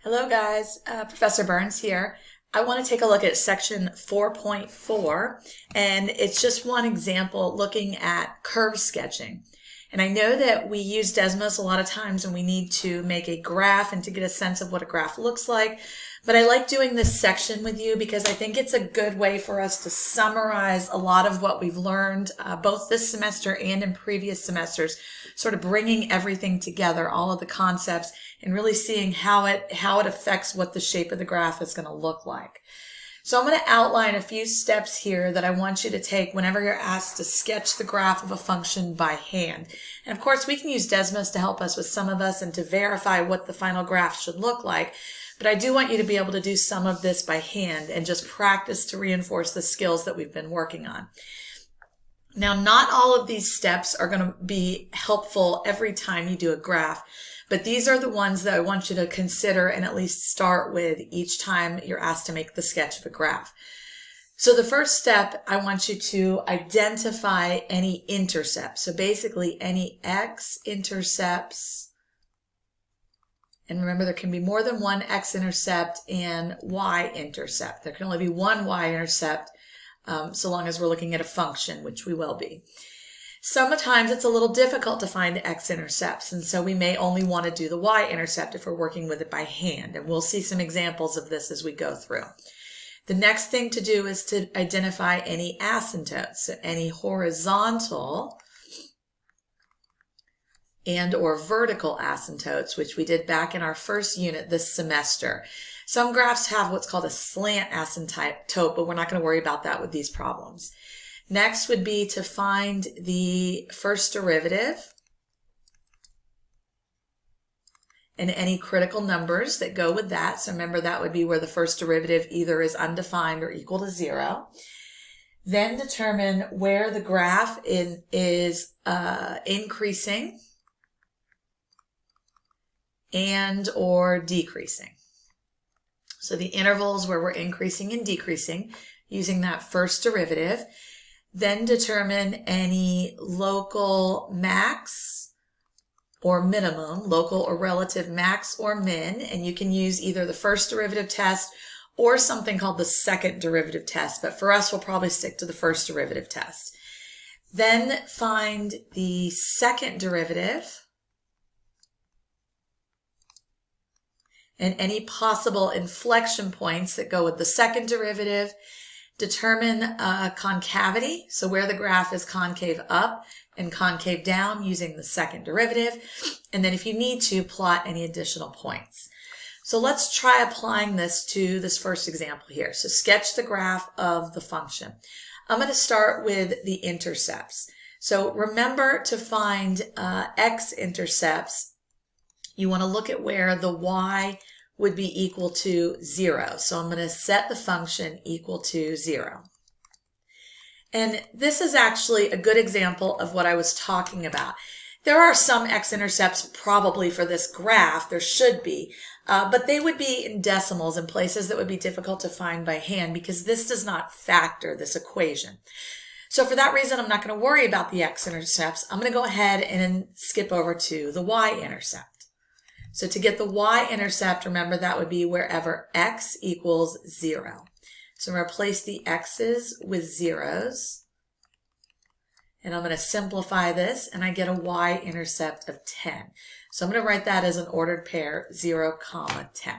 Hello guys, Professor Burns here. I want to take a look at section 4.4, and it's just one example looking at curve sketching. And I know that we use Desmos a lot of times when we need to make a graph and to get a sense of what a graph looks like. But I like doing this section with you because I think it's a good way for us to summarize a lot of what we've learned both this semester and in previous semesters, sort of bringing everything together, all of the concepts, and really seeing how it affects what the shape of the graph is going to look like. So I'm going to outline a few steps here that I want you to take whenever you're asked to sketch the graph of a function by hand. And of course, we can use Desmos to help us with some of us and to verify what the final graph should look like. But I do want you to be able to do some of this by hand and just practice to reinforce the skills that we've been working on. Now, not all of these steps are going to be helpful every time you do a graph, but these are the ones that I want you to consider and at least start with each time you're asked to make the sketch of a graph. So the first step, I want you to identify any intercepts. So basically any x-intercepts, and remember there can be more than one x-intercept and y-intercept. There can only be one y-intercept so long as we're looking at a function, which we will be. Sometimes it's a little difficult to find x-intercepts, and so we may only want to do the y-intercept if we're working with it by hand, and we'll see some examples of this as we go through. The next thing to do is to identify any asymptotes, so any horizontal and or vertical asymptotes, which we did back in our first unit this semester. Some graphs have what's called a slant asymptote, but we're not going to worry about that with these problems. Next would be to find the first derivative and any critical numbers that go with that. So remember, that would be where the first derivative either is undefined or equal to 0. Then determine where the graph is increasing and or decreasing. So the intervals where we're increasing and decreasing using that first derivative. Then determine any local max or minimum, local or relative max or min, and you can use either the first derivative test or something called the second derivative test, but for us we'll probably stick to the first derivative test. Then find the second derivative and any possible inflection points that go with the second derivative. Determine concavity, so where the graph is concave up and concave down using the second derivative. And then if you need to, plot any additional points. So let's try applying this to this first example here. So sketch the graph of the function. I'm going to start with the intercepts. So remember, to find x-intercepts, you want to look at where the y would be equal to 0. So I'm going to set the function equal to 0. And this is actually a good example of what I was talking about. There are some x-intercepts probably for this graph, there should be, but they would be in decimals in places that would be difficult to find by hand because this does not factor this equation. So for that reason, I'm not going to worry about the x-intercepts. I'm going to go ahead and skip over to the y-intercept. So to get the y-intercept, remember that would be wherever x equals 0. So I'm going to replace the x's with zeros. And I'm going to simplify this, and I get a y-intercept of 10. So I'm going to write that as an ordered pair, 0, 10.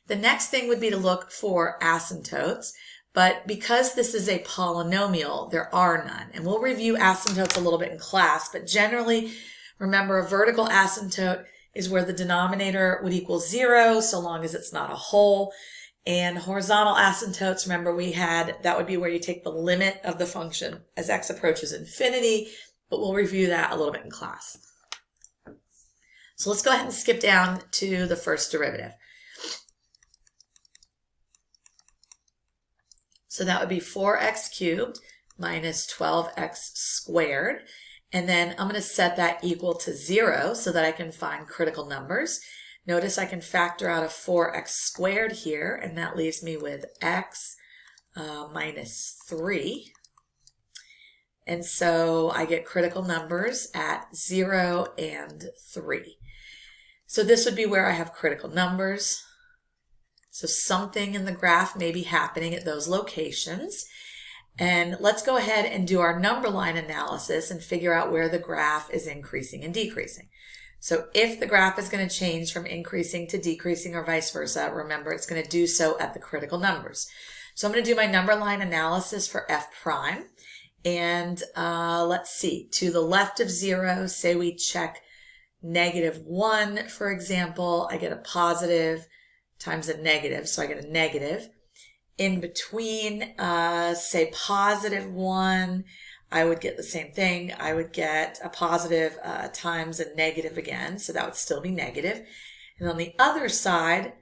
The next thing would be to look for asymptotes. But because this is a polynomial, there are none. And we'll review asymptotes a little bit in class, but generally, remember, a vertical asymptote is where the denominator would equal 0 so long as it's not a whole. And horizontal asymptotes, remember that would be where you take the limit of the function as x approaches infinity, but we'll review that a little bit in class. So let's go ahead and skip down to the first derivative. So that would be 4x cubed minus 12x squared. And then I'm going to set that equal to 0 so that I can find critical numbers. Notice I can factor out a 4x squared here, and that leaves me with x minus 3. And so I get critical numbers at 0 and 3. So this would be where I have critical numbers. So something in the graph may be happening at those locations. And let's go ahead and do our number line analysis and figure out where the graph is increasing and decreasing. So if the graph is going to change from increasing to decreasing or vice versa, remember it's going to do so at the critical numbers. So I'm going to do my number line analysis for f prime. And let's see, to the left of 0, say we check -1, for example, I get a positive times a negative, so I get a negative. In between, say +1, I would get the same thing. I would get a positive times a negative again, so that would still be negative. And on the other side,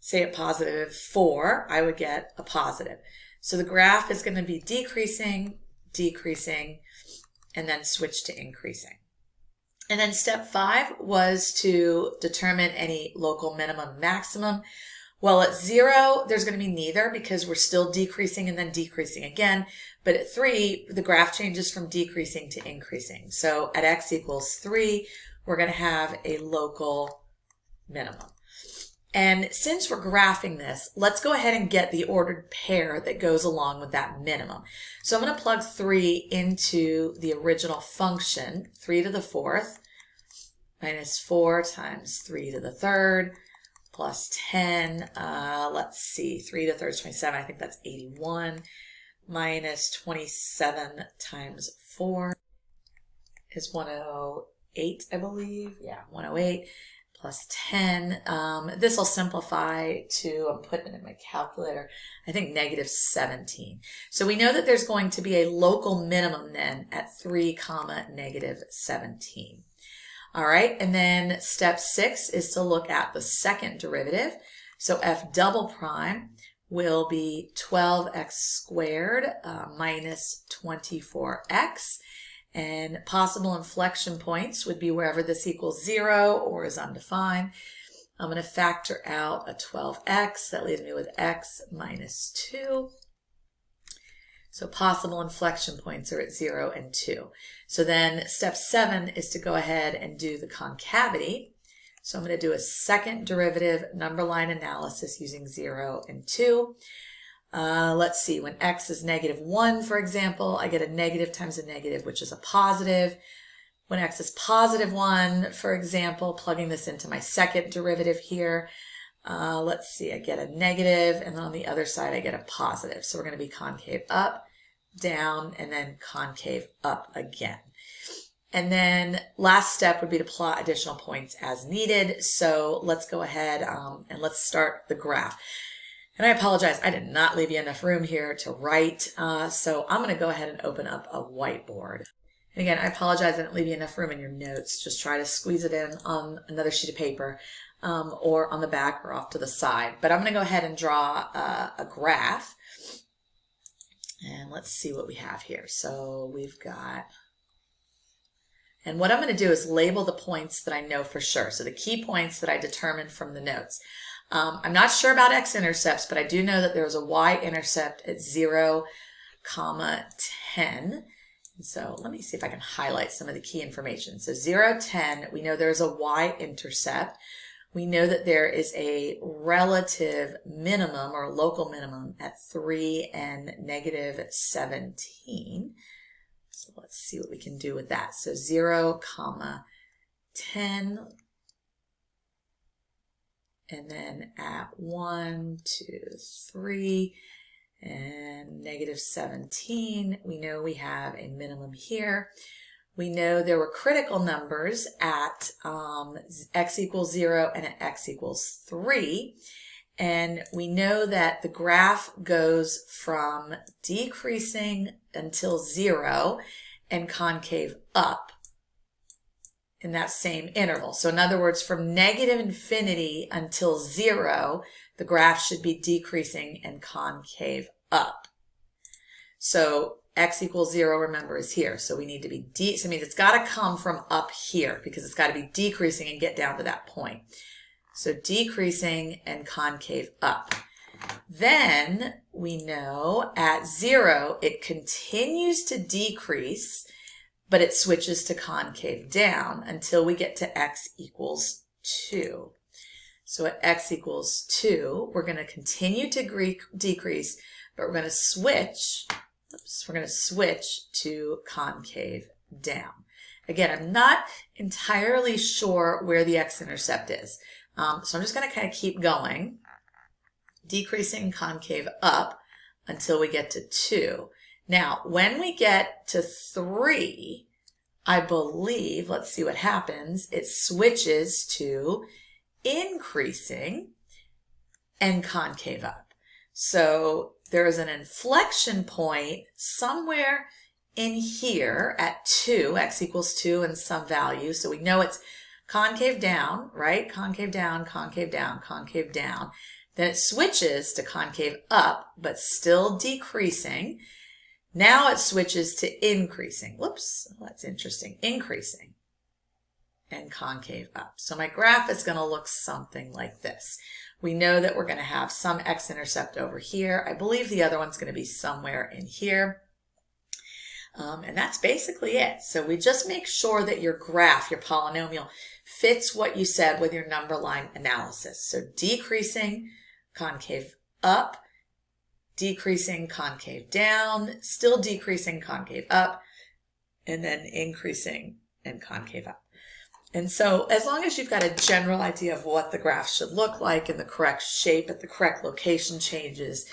say at +4, I would get a positive. So the graph is going to be decreasing, decreasing, and then switch to increasing. And then step 5 was to determine any local minimum maximum. Well, at 0, there's going to be neither because we're still decreasing and then decreasing again. But at 3, the graph changes from decreasing to increasing. So at x equals 3, we're going to have a local minimum. And since we're graphing this, let's go ahead and get the ordered pair that goes along with that minimum. So I'm going to plug 3 into the original function, 3 to the 4th minus 4 times 3 to the 3rd plus 10, let's see, 3 to the 3rd is 27, I think that's 81, minus 27 times 4 is 108, I believe. Yeah, 108. Plus 10. This will simplify to, I'm putting it in my calculator, I think -17. So we know that there's going to be a local minimum then at 3, -17. All right, and then step 6 is to look at the second derivative. So f double prime will be 12x squared minus 24x. And possible inflection points would be wherever this equals 0 or is undefined. I'm going to factor out a 12x. That leaves me with x minus 2. So possible inflection points are at 0 and 2. So then step 7 is to go ahead and do the concavity. So I'm going to do a second derivative number line analysis using 0 and 2. Let's see, when x is -1, for example, I get a negative times a negative, which is a positive. When x is +1, for example, plugging this into my second derivative here, let's see, I get a negative, and then on the other side, I get a positive. So we're going to be concave up, down, and then concave up again. And then last step would be to plot additional points as needed. So let's go ahead and let's start the graph. And I apologize, I did not leave you enough room here to write, so I'm going to go ahead and open up a whiteboard. And again, I apologize I didn't leave you enough room in your notes. Just try to squeeze it in on another sheet of paper or on the back or off to the side. But I'm going to go ahead and draw a graph. And let's see what we have here. So we've got... And what I'm going to do is label the points that I know for sure. So the key points that I determined from the notes. I'm not sure about x-intercepts, but I do know that there's a y-intercept at 0, 10. And so let me see if I can highlight some of the key information. So 0, 10, we know there's a y-intercept. We know that there is a relative minimum or local minimum at 3 and -17. So let's see what we can do with that. So 0, 10. And then at 1, 2, 3, and -17, we know we have a minimum here. We know there were critical numbers at x equals 0 and at x equals 3. And we know that the graph goes from decreasing until 0 and concave up in that same interval. So in other words, from -infinity until 0, the graph should be decreasing and concave up. So x equals 0, remember, is here. So we need to be, so it means it's got to come from up here because it's got to be decreasing and get down to that point. So decreasing and concave up. Then we know at 0, it continues to decrease, but it switches to concave down until we get to x equals 2. So at x equals 2, we're going to continue to decrease, but we're going to switch, to concave down. Again, I'm not entirely sure where the x-intercept is. So I'm just going to kind of keep going, decreasing concave up until we get to 2. Now, when we get to 3, I believe, let's see what happens, it switches to increasing and concave up. So there is an inflection point somewhere in here at 2, x equals 2 and some value. So we know it's concave down, right? Concave down, concave down, concave down. Then it switches to concave up, but still decreasing. Now it switches to increasing. Whoops, that's interesting. Increasing and concave up. So my graph is going to look something like this. We know that we're going to have some x-intercept over here. I believe the other one's going to be somewhere in here. And that's basically it. So we just make sure that your graph, your polynomial, fits what you said with your number line analysis. So decreasing, concave up, decreasing, concave down, still decreasing, concave up, and then increasing and concave up. And so as long as you've got a general idea of what the graph should look like in the correct shape at the correct location changes,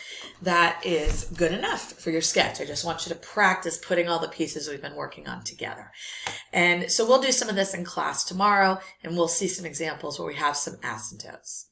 that is good enough for your sketch. I just want you to practice putting all the pieces we've been working on together. And so we'll do some of this in class tomorrow, and we'll see some examples where we have some asymptotes.